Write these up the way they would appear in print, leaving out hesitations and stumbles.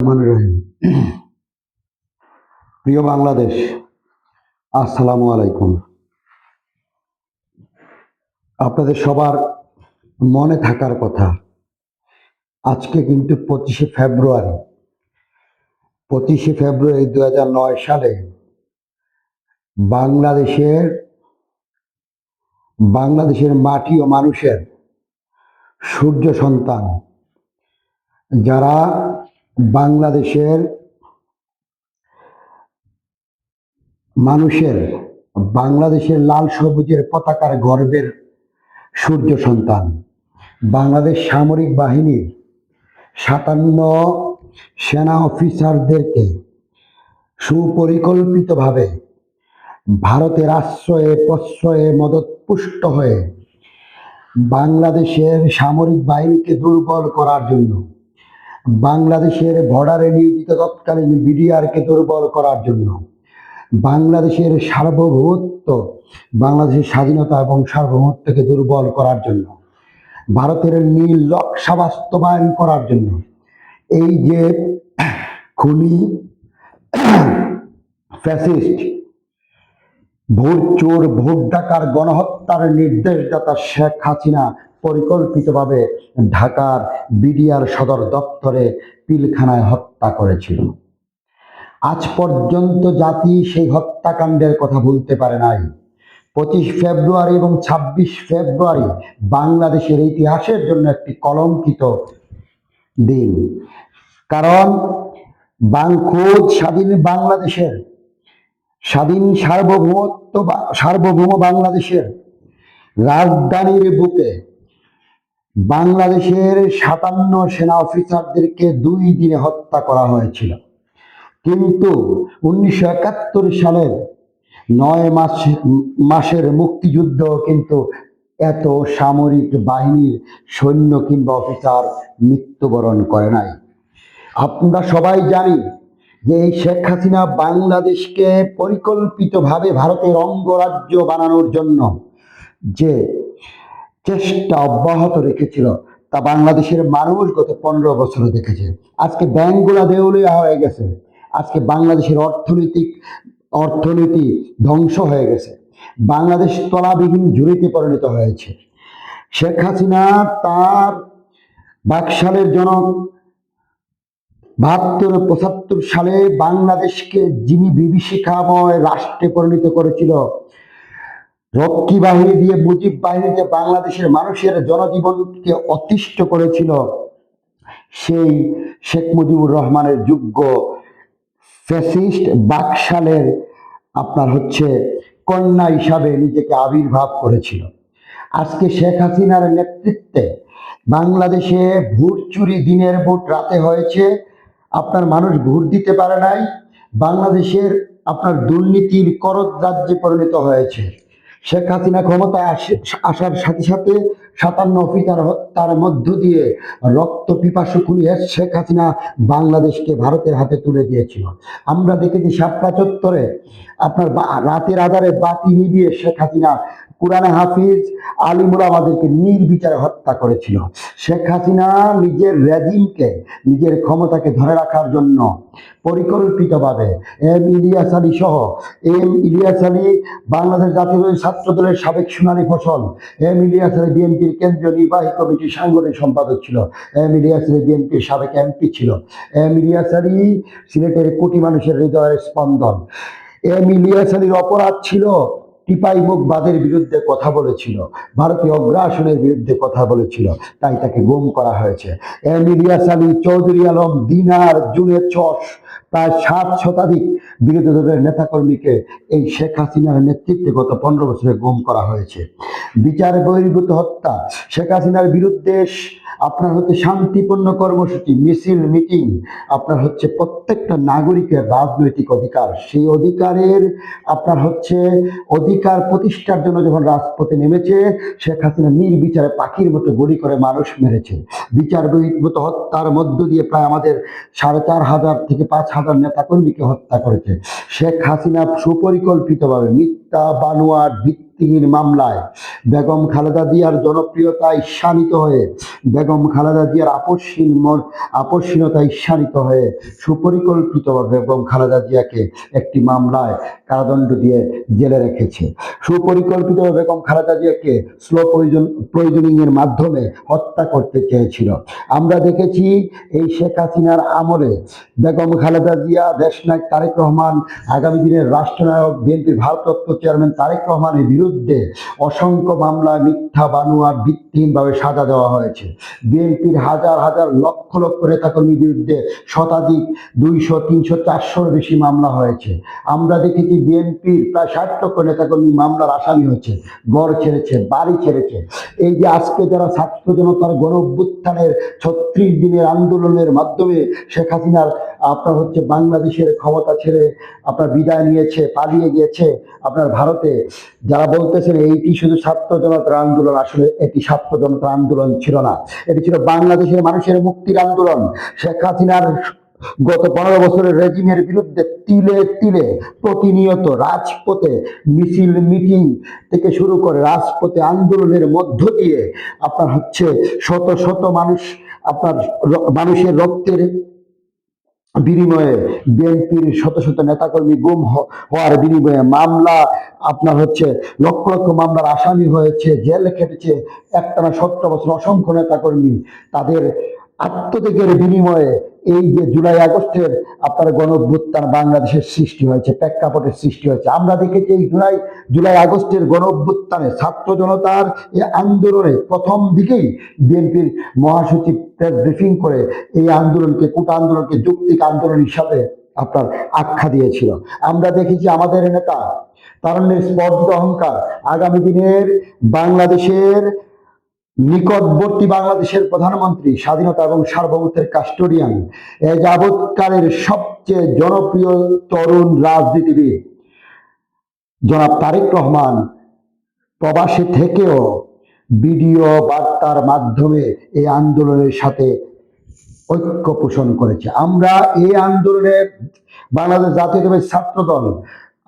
রহিম। প্রিয় বাংলাদেশ, আসসালামু আলাইকুম। আপনাদের সবার মনে থাকার কথা, আজকে কিন্তু 25শে ফেব্রুয়ারি 2009 সালে বাংলাদেশের বাংলাদেশের মাটি ও মানুষের সূর্য সন্তান, যারা বাংলাদেশের মানুষের বাংলাদেশের লাল সবুজের পতাকার গর্বের সূর্য সন্তান, বাংলাদেশ সামরিক বাহিনীর 57 সেনা অফিসারদেরকে সুপরিকল্পিতভাবে ভারতের আশ্রয়ে প্রশ্রয়ে মদতপুষ্ট হয়ে বাংলাদেশের সামরিক বাহিনীকে দুর্বল করার জন্য, বাংলাদেশের বর্ডারে নিয়োজিত তৎকালীন বিডিআরকে দুর্বল করার জন্য, বাংলাদেশের সার্বভৌমত্ব, বাংলাদেশের স্বাধীনতা এবং সার্বভৌমত্বকে দুর্বল করার জন্য, ভারতের নীল নকশা বাস্তবায়ন করার জন্য এই যে খুনি ফ্যাসিস্ট ভোট চোর ভোট ডাকার গণহত্যার নির্দেশদাতা শেখ হাসিনা পরিকল্পিতভাবে ঢাকার বিডিআর সদর দপ্তরে পিলখানায় হত্যা করেছিল। আজ পর্যন্ত জাতি সেই হত্যাকাণ্ডের কথা ভুলতে পারে নাই। 25 ফেব্রুয়ারি এবং 26 ফেব্রুয়ারি বাংলাদেশের ইতিহাসের জন্য একটি কলঙ্কিত দিন, কারণ খোদ স্বাধীন বাংলাদেশের স্বাধীন সার্বভৌম বাংলাদেশের রাজধানীর বুকে বাংলাদেশের 57 সেনা অফিসারদেরকে 2 দিনে হত্যা করা হয়েছিল। কিন্তু 1971 সালের 9 মাসের মুক্তিযুদ্ধ কিন্তু এত সামরিক বাহিনীর সৈন্য কিংবা অফিসার মৃত্যুবরণ করে নাই। আমরা সবাই জানি যে এই শেখ হাসিনা বাংলাদেশকে পরিকল্পিতভাবে ভারতের অঙ্গরাজ্য বানানোর জন্য যে চেষ্টা অব্যাহত রেখেছিল তা বাংলাদেশের মানুষ গত 15 বছরে দেখেছে। আজকে ব্যাংকগুলা দেউলিয়া হয়ে গেছে, আজকে বাংলাদেশের অর্থনীতি ধ্বংস হয়ে গেছে, বাংলাদেশ তলাবিহীন ঝুড়িতে পরিণত হয়েছে। শেখ হাসিনা তার বাকশালের জনক 72-75 সালে বাংলাদেশকে যিনি বিভীষিকাময় রাষ্ট্রে পরিণত করেছিল, রক্ষী বাহিনী দিয়ে মুজিব বাহিনীতে বাংলাদেশের মানুষের জনজীবনকে অতিষ্ঠ করেছিল, সেই শেখ মুজিবুর রহমানের যোগ্য ফ্যাসিস্ট বাকশালের কন্যা হিসাবে নিজেকে আবির্ভাব করেছিল। আজকে শেখ হাসিনার নেতৃত্বে বাংলাদেশে ভোট চুরি দিনের ভোট রাতে হয়েছে, মানুষ ভোট দিতে পারে নাই। বাংলাদেশের দুর্নীতির করদ রাজ্যে পরিণত হয়েছে। শেখ হাসিনা ক্ষমতায় আসার সাথে সাথে 57 অফিসার হত্যার মধ্য দিয়ে রক্ত পিপাসু খুনি শেখ হাসিনা বাংলাদেশকে ভারতের হাতে তুলে দিয়েছিল। আমরা দেখেছি শাপলা চত্বরে রাতের আধারে বাতি নিভিয়ে শেখ হাসিনা কুরআনে হাফিজ আলিমুল আমাদেরকে নির্বিচারে হত্যা করেছিল। শেখ হাসিনা নিজের রেজিমকে, নিজের ক্ষমতাকে ধরে রাখার জন্য পরিকল্পিতভাবে ইলিয়াস আলী সহ ইলিয়াস আলী বাংলাদেশ জাতীয় ছাত্র দলের সাবেক সোনালী ফসল, ইলিয়াস আলী বিএনপির কেন্দ্রীয় নির্বাহী কমিটির সাংগঠনিক সম্পাদক ছিল, ইলিয়াস আলী বিএনপির সাবেক এমপি ছিল, ইলিয়াস আলী সিলেটের কোটি মানুষের হৃদয়ের স্পন্দন। ইলিয়াস আলীর অপরাধ ছিল টিপাই মুখবাদের বিরুদ্ধে কথা বলেছিল, ভারতীয় অগ্রাসনের বিরুদ্ধে কথা বলেছিল, তাই তাকে গুম করা হয়েছে। ইলিয়াস আলী, চৌধুরী আলম, দিনার, জুনের চশ, প্রায় 7 শতাধিক বিরোধী দলের নেতাকর্মীকে এই শেখ হাসিনার নেতৃত্বে গত 15 বছরে গুম করা হয়েছে। বিচার বহির্ভূত হত্যা, শেখ হাসিনার বিরুদ্ধে শান্তিপূর্ণ কর্মসূচি, মিছিল, মিটিং, প্রত্যেকটা নাগরিকের রাজনৈতিক অধিকার, সেই অধিকারের অধিকার প্রতিষ্ঠার জন্য যখন রাজপথে নেমেছে, শেখ হাসিনা নির্বিচারে পাখির মতো গুলি করে মানুষ মেরেছে। বিচার বহির্ভূত হত্যার মধ্য দিয়ে প্রায় আমাদের 4,500 থেকে 5,000 নেতাকর্মীকে হত্যা করেছে। শেখ হাসিনা সুপরিকল্পিতভাবে মিথ্যা বানোয়াট ভিত্তিহীন মামলায় বেগম খালেদা জিয়ার জনপ্রিয়তা ঈর্ষান্বিত হয়ে, বেগম খালেদা জিয়ার আপসহীনতা ঈর্ষান্বিত হয়ে সুপরিকল্পিতভাবে বেগম খালেদা জিয়াকে একটি মামলায় কারাদণ্ড দিয়ে জেলে রেখেছে। সুপরিকল্পিতভাবে বেগম খালেদা জিয়াকে স্লো পয়জনিং এর মাধ্যমে হত্যা করতে চেয়েছিল। আমরা দেখেছি এই শেখ হাসিনার আমলে বেগম খালেদা জিয়া, দেশনায়ক তারেক রহমান, আগামী দিনের রাষ্ট্রনায়ক বিএনপির ভারপ্রাপ্ত চেয়ারম্যান তারেক রহমানের বিরুদ্ধে অসংখ্য মামলা মিথ্যা বানোয়াট ভিত্তিহীনভাবে সাজা দেওয়া হয়েছে। বিএনপির হাজার হাজার লক্ষ লক্ষ নেতাকর্মীর বিরুদ্ধে শতাধিক 200, 300, 400 বেশি মামলা হয়েছে। আমরা দেখেছি বিএনপির প্রায় 60 লক্ষ নেতাকর্মী মামলার আসামি হয়েছে, ঘর ছেড়েছে, বাড়ি ছেড়েছে। এই যে আজকে যারা ছাত্র জনতার গণ অভ্যুত্থানের 36 দিনের আন্দোলনের মাধ্যমে শেখ হাসিনার বাংলাদেশের ক্ষমতা ছেড়ে বিদায় নিয়েছে, পালিয়ে গিয়েছে আপনার ভারতে, যারা বলতেছেন এইটি শুধু ছাত্র জনতার আন্দোলন, আসলে এটি ছাত্র জনতার আন্দোলন ছিল না, এটি ছিল বাংলাদেশের মানুষের মুক্তির আন্দোলন। শেখ হাসিনার গত 15 বছরের রেজিমের বিরুদ্ধে তিলে তিলে প্রতিনিয়ত রাজপথে মিছিল মিটিং থেকে শুরু করে রাজপথে আন্দোলনের মধ্য দিয়ে শত শত মানুষের রক্তের বিনিময়ে, বিএনপির শত শত নেতাকর্মী গুম হওয়ার বিনিময়ে মামলা লক্ষ লক্ষ মামলার আসামি হয়েছে, জেল খেটেছে একটানা 17 বছর অসংখ্য নেতাকর্মী। তাদের আত্মত্যাগের বিনিময়ে এই যে জুলাই আগস্টের গণ অভ্যুত্থান বাংলাদেশের সৃষ্টি হয়েছে, প্রেক্ষাপটের সৃষ্টি হয়েছে। আমরা দেখেছি এই জুলাই আগস্টের গণ অভ্যুত্থানে ছাত্র জনতার এই আন্দোলনে প্রথম দিকেই বিএনপির মহাসচিব প্রেস ব্রিফিং করে এই আন্দোলনকে, কোটা আন্দোলনকে যৌক্তিক আন্দোলন হিসাবে আখ্যা দিয়েছিল। আমরা দেখেছি আমাদের নেতা তারুণ্যের স্পর্ধ অহংকার আগামী দিনের বাংলাদেশের নিকটবর্তী বাংলাদেশের প্রধানমন্ত্রী, স্বাধীনতা এবং সার্বভৌমত্বের কাস্টোডিয়ান, এ যাবৎকালের সবচেয়ে জনপ্রিয় তরুণ রাজনীতিবিদ জনাব তারেক রহমান প্রবাসে থেকেও ভিডিও বার্তার মাধ্যমে এই আন্দোলনের সাথে ঐক্য পোষণ করেছে। আমরা এই আন্দোলনে বাংলাদেশ জাতীয়তাবাদী ছাত্র দল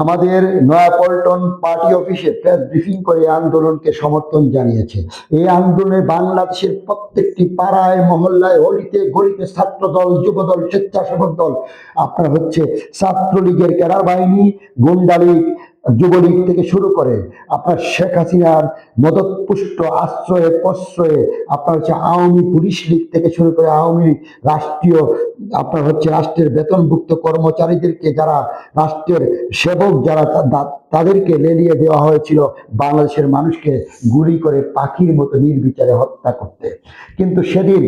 আমাদের নয়াপল্টন পার্টি অফিসে প্রেস ব্রিফিং করে এই আন্দোলনকে সমর্থন জানিয়েছে। এই আন্দোলনে বাংলাদেশের প্রত্যেকটি পাড়ায়, মহল্লায়, অলিতে গলিতে ছাত্র দল, যুবদল, স্বেচ্ছাসেবক দল, ছাত্রলীগের ক্যাডার বাহিনী, গুন্ডালীগ, যুবলীগ থেকে শুরু করে শেখ হাসিনার মদতপুষ্ট আশ্রয়ে প্রশ্রয়ে আওয়ামী পুলিশ লীগ থেকে শুরু করে আওয়ামী রাষ্ট্রীয় রাষ্ট্রের বেতনভুক্ত কর্মচারীদেরকে, যারা রাষ্ট্রের সেবক, যারা তাদেরকে লেলিয়ে দেওয়া হয়েছিল বাংলাদেশের মানুষকে গুলি করে পাখির মতো নির্বিচারে হত্যা করতে। কিন্তু সেদিন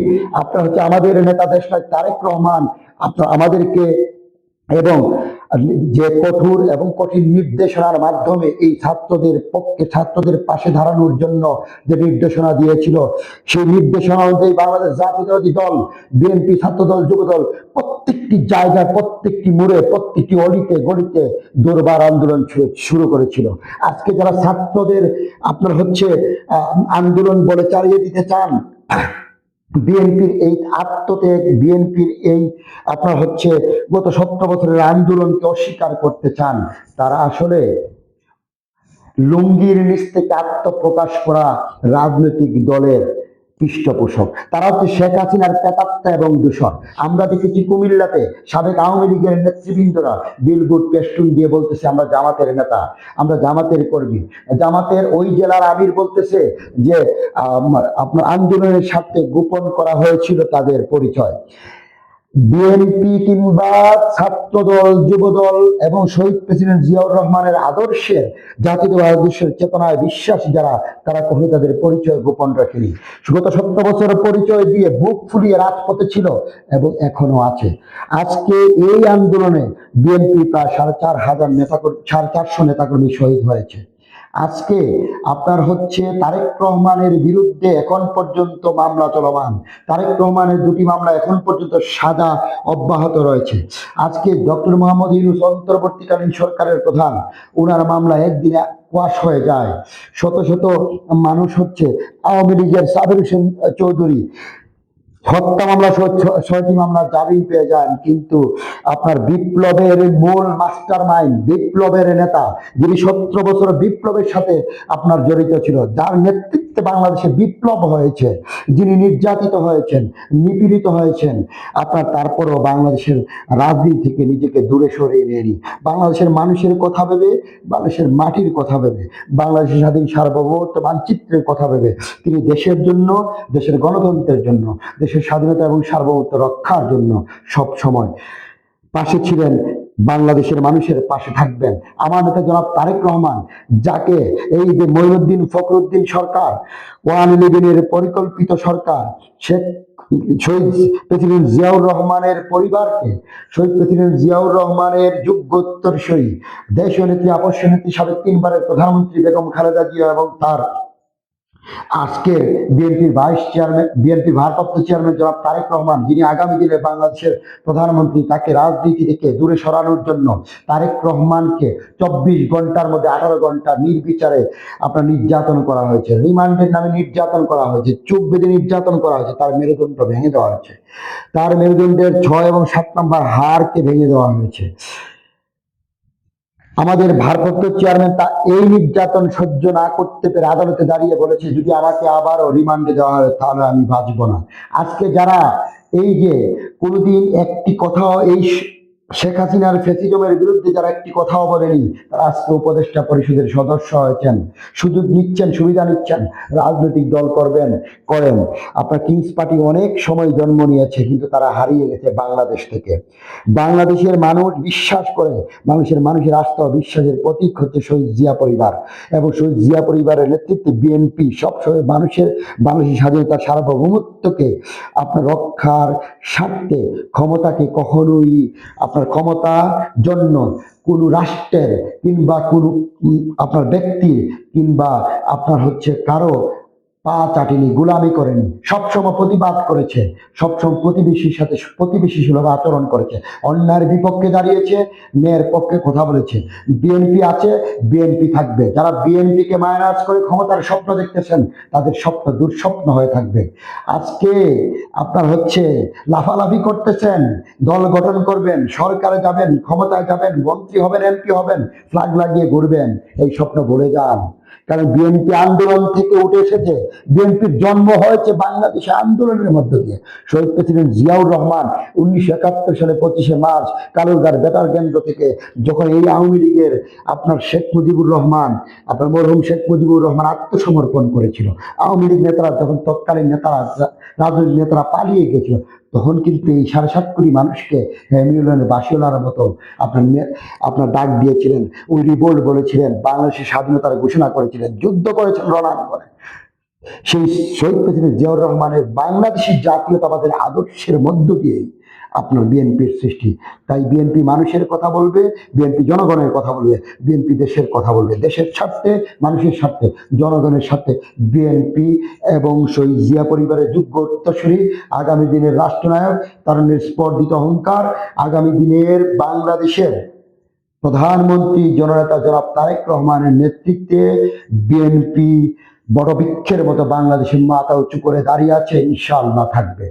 আমাদের নেতা দেশনায়ক তারেক রহমান আমাদেরকে এবং যে কঠোর এবং কঠিন নির্দেশনার মাধ্যমে এই ছাত্রদের পক্ষে, ছাত্রদের পাশে দাঁড়ানোর জন্য যে নির্দেশনা দিয়েছিল, সেই নির্দেশনা অনুযায়ী বাংলাদেশ জাতীয়তাবাদী দল, বিএনপি, ছাত্রদল, যুবদল প্রত্যেকটি জায়গায়, প্রত্যেকটি মোড়ে, প্রত্যেকটি অলিতে গলিতে দুর্বার আন্দোলন শুরু করেছিল। আজকে যারা ছাত্রদের আন্দোলন বলে চালিয়ে দিতে চান, বিএনপির এই আত্মত্যাগ, বিএনপির এই গত 17 বছরের আন্দোলনকে অস্বীকার করতে চান, তারা আসলে লুঙ্গির নিচ থেকে আত্মপ্রকাশ করা রাজনৈতিক দলের পৃষ্ঠপোষক। তারা শেখ হাসিনার প্রেতাত্মা এবং দূষণ। আমরা দেখেছি কুমিল্লাতে সাবেক আওয়ামী লীগের নেতৃবৃন্দরা বিলবোর্ড পেস্টুন দিয়ে বলতেছে আমরা জামাতের নেতা, আমরা জামাতের কর্মী। জামাতের ওই জেলার আমির বলতেছে যে আপনার আন্দোলনের স্বার্থে গোপন করা হয়েছিল তাদের পরিচয়। বিএনপি কিংবা ছাত্রদল, যুবদল এবং শহীদ প্রেসিডেন্ট জিয়াউর রহমানের আদর্শের, জাতীয়তাবাদী আদর্শের চেতনায় বিশ্বাসী যারা, তারা কখনো তাদের পরিচয় গোপন রাখেনি। গত 17 বছরের পরিচয় দিয়ে বুক ফুলিয়ে রাজপথে ছিল এবং এখনো আছে। আজকে এই আন্দোলনে বিএনপি প্রায় 450 নেতাকর্মী শহীদ হয়েছে। আজকে তারেক রহমানের বিরুদ্ধে এখন পর্যন্ত মামলা চলমান, তারেক রহমানের 2টি মামলা এখন পর্যন্ত সাজা অব্যাহত রয়েছে। আজকে ডক্টর মোহাম্মদ ইউনূস অন্তর্বর্তীকালীন সরকারের প্রধান, ওনার মামলা একদিনে কোয়াশ হয়ে যায়। শত শত মানুষ আওয়ামী লীগের সাবির হোসেন চৌধুরী হত্যা মামলা 6টি মামলা জামিন পেয়ে যান, কিন্তু আপনার বিপ্লবের মূল মাস্টার মাইন্ড, বিপ্লবের নেতা, যিনি 17 বছর বিপ্লবের সাথে আপনার জড়িত ছিল, যার নেতৃত্বে বাংলাদেশে বিপ্লব হয়েছে, যিনি নির্যাতিত হয়েছেন, নিপীড়িত হয়েছেন, আপনার তারপরেও বাংলাদেশের রাজনীতি থেকে নিজেকে দূরে সরিয়ে নেয়নি। বাংলাদেশের মানুষের কথা ভেবে, বাংলাদেশের মাটির কথা ভেবে, বাংলাদেশের স্বাধীন সার্বভৌমত্ব মানচিত্রের কথা ভেবে তিনি দেশের জন্য, দেশের গণতন্ত্রের জন্য, দেশের স্বাধীনতা এবং সার্বভৌমত্ব রক্ষার জন্য সব সময় পাশে ছিলেন। বাংলাদেশের মানুষের পাশে থাকবেন। আমার নেতা জনাব তারেক রহমান, যাকে এই যে মঈনুদ্দিন ফখরুদ্দিন সরকার, 111-এর পরিকল্পিত সরকার, শেখ শহীদ প্রেসিডেন্ট জিয়াউর রহমানের পরিবারকে, শহীদ প্রেসিডেন্ট জিয়াউর রহমানের যোগ্য উত্তরসূরি, দেশীয় নেত্রী, আপসীয় নেত্রী, সাবেক 3বারের প্রধানমন্ত্রী বেগম খালেদা জিয়া এবং তার আজকের বিএনপির ভাইস চেয়ারম্যান, বিএনপির ভারপ্রাপ্ত চেয়ারম্যান জনাব তারেক রহমান, যিনি আগামী দিনে বাংলাদেশের প্রধানমন্ত্রী, তাকে রাজনীতি থেকে দূরে সরানোর জন্য তারেক রহমানকে 24 ঘন্টার মধ্যে 18 ঘন্টা নির্বিচারে আপনার নির্যাতন করা হয়েছে, রিমান্ডের নামে নির্যাতন করা হয়েছে, চোখ বেঁধে নির্যাতন করা হয়েছে, তার মেরুদণ্ড ভেঙে দেওয়া হয়েছে, তার মেরুদণ্ডের 6 এবং 7 নম্বর হাড়কে ভেঙে দেওয়া হয়েছে। আমাদের ভারপ্রাপ্ত চেয়ারম্যান তা এই নির্যাতন সহ্য না করতে পেরে আদালতে দাঁড়িয়ে বলেছে, যদি আমাকে আবারও রিমান্ডে দেওয়া হয় তাহলে আমি বাঁচব না। আজকে যারা এই যে কোনোদিন একটি কথাও এই শেখ হাসিনার ফ্যাসিজমের বিরুদ্ধে যারা একটি কথাও বলেনি, তারা আজকে উপদেষ্টা পরিষদের সদস্য হয়েছেন, সুযোগ নিচ্ছেন, সুবিধা নিচ্ছেন, রাজনৈতিক দল করবেন, করেন। আপনার কিংস পার্টি অনেক সময় জন্ম নিয়েছে, কিন্তু তারা হারিয়ে গেছে বাংলাদেশ থেকে। বাংলাদেশের মানুষ বিশ্বাস করে, মানুষের আস্থা ও বিশ্বাসের প্রতীক হচ্ছে শহীদ জিয়া পরিবার, এবং শহীদ জিয়া পরিবারের নেতৃত্বে বিএনপি সবসময় বাংলাদেশের স্বাধীনতা সার্বভৌমত্বকে আপনার রক্ষার স্বার্থে ক্ষমতাকে কখনোই আপনার ক্ষমতা জন্য কোনো রাষ্ট্রের কিংবা কোনো আপনার ব্যক্তির কিংবা আপনার হচ্ছে কারো পা চাটিনি, গোলামি করেনি, সবসময় প্রতিবাদ করেছে, সবসময় প্রতিবেশীর সাথে প্রতিবেশী সুলভ আচরণ করেছে, অন্যায়ের বিপক্ষে দাঁড়িয়েছে, ন্যায়ের পক্ষে কথা বলেছে। বিএনপি আছে, বিএনপি থাকবে। যারা বিএনপিকে মাইনাস করে ক্ষমতার স্বপ্ন দেখতেছেন, তাদের স্বপ্ন দুঃস্বপ্ন হয়ে থাকবে। আজকে আপনার হচ্ছে লাফালাফি করতেছেন, দল গঠন করবেন, সরকারে যাবেন, ক্ষমতায় যাবেন, মন্ত্রী হবেন, এমপি হবেন, ফ্ল্যাগ লাগিয়ে ঘুরবেন, এই স্বপ্ন ভুলে যান। কারণ বিএনপি আন্দোলন থেকে উঠে এসেছে, বিএনপির জন্ম হয়েছে বাংলাদেশে আন্দোলনের মধ্য দিয়ে। শহীদ প্রেসিডেন্ট জিয়াউর রহমান 1971 সালে 25শে মার্চ কালুরঘাট বেতার কেন্দ্র থেকে যখন এই আওয়ামী লীগের আপনার শেখ মুজিবুর রহমান, আপনার মরহুম শেখ মুজিবুর রহমান আত্মসমর্পণ করেছিল, আওয়ামী লীগ নেতারা যখন তৎকালীন নেতারা, রাজনৈতিক নেতারা পালিয়ে গেছিল, তখন কিন্তু এই 7.5 কোটি মানুষকে মিলনের বাসিওলার মতো আপনার ডাক দিয়েছিলেন, ওই রিভোল্ট বলেছিলেন, বাংলাদেশের স্বাধীনতার ঘোষণা করেছিলেন, যুদ্ধ করেছেন রণাঙ্গনে। সেই শহীদ প্রেসিডেন্ট জিয়াউর রহমানের বাংলাদেশের জাতীয়তাবাদের আদর্শের মধ্য দিয়েই আপনার বিএনপির সৃষ্টি। তাই বিএনপি মানুষের কথা বলবে, বিএনপি জনগণের কথা বলবে, বিএনপি দেশের কথা বলবে, দেশের স্বার্থে, মানুষের স্বার্থে, জনগণের স্বার্থে। বিএনপি এবং শহীদ জিয়া পরিবারের যোগ্য উত্তরসূরি, আগামী দিনের রাষ্ট্রনায়ক, তার স্পর্ধিত অহংকার, আগামী দিনের বাংলাদেশের প্রধানমন্ত্রী জননেতা জনাব তারেক রহমানের নেতৃত্বে বিএনপি বটবৃক্ষের মতো বাংলাদেশের মাথা উঁচু করে দাঁড়িয়ে আছে, ইনশাআল্লাহ থাকবে।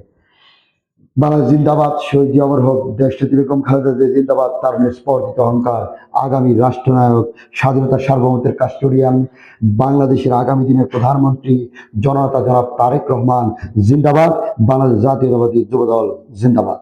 বাংলাদেশ জিন্দাবাদ, শহীদ জিয়া অমর হোক, দেশনেত্রী বেগম খালেদা জিয়া জিন্দাবাদ, তার স্পর্ধিত অহংকার, আগামী রাষ্ট্রনায়ক, স্বাধীনতার সার্বভৌমত্বের কাস্টোডিয়ান, বাংলাদেশের আগামী দিনের প্রধানমন্ত্রী জননেতা জনাব তারেক রহমান জিন্দাবাদ। বাংলাদেশ জাতীয়তাবাদী যুবদল জিন্দাবাদ।